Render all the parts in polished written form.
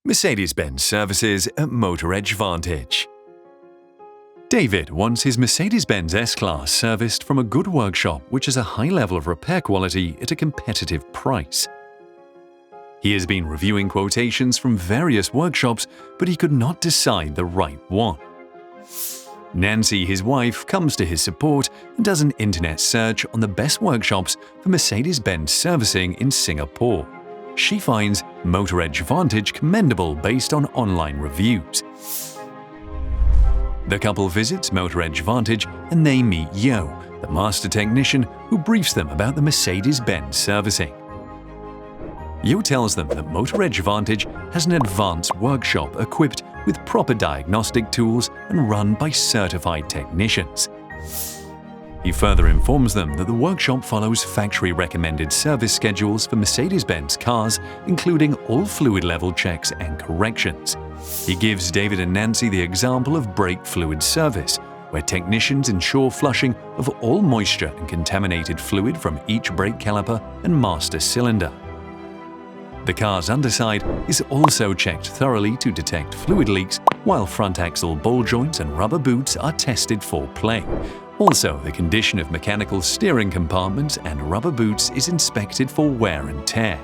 Mercedes-Benz services at Motor Edgevantage. David wants his Mercedes-Benz S-Class serviced from a good workshop which has a high level of repair quality at a competitive price. He has been reviewing quotations from various workshops, but he could not decide the right one. Nancy, his wife, comes to his support and does an internet search on the best workshops for Mercedes-Benz servicing in Singapore. She finds Motor Edgevantage commendable based on online reviews. The couple visits Motor Edgevantage and they meet Yo, the master technician who briefs them about the Mercedes-Benz servicing. Yo tells them that Motor Edgevantage has an advanced workshop equipped with proper diagnostic tools and run by certified technicians. He further informs them that the workshop follows factory-recommended service schedules for Mercedes-Benz cars, including all fluid level checks and corrections. He gives David and Nancy the example of brake fluid service, where technicians ensure flushing of all moisture and contaminated fluid from each brake caliper and master cylinder. The car's underside is also checked thoroughly to detect fluid leaks, while front axle ball joints and rubber boots are tested for play. Also, the condition of mechanical steering compartments and rubber boots is inspected for wear and tear.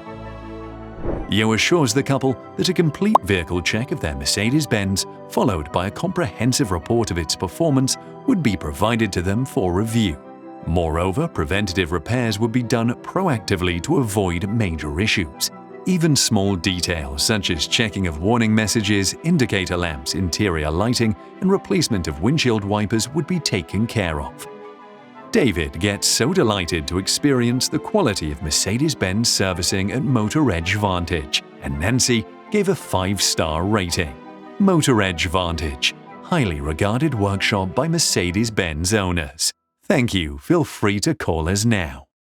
Yo assures the couple that a complete vehicle check of their Mercedes-Benz, followed by a comprehensive report of its performance, would be provided to them for review. Moreover, preventative repairs would be done proactively to avoid major issues. Even small details such as checking of warning messages, indicator lamps, interior lighting, and replacement of windshield wipers would be taken care of. David gets so delighted to experience the quality of Mercedes-Benz servicing at Motor Edgevantage, and Nancy gave a 5-star rating. Motor Edgevantage, highly regarded workshop by Mercedes-Benz owners. Thank you. Feel free to call us now.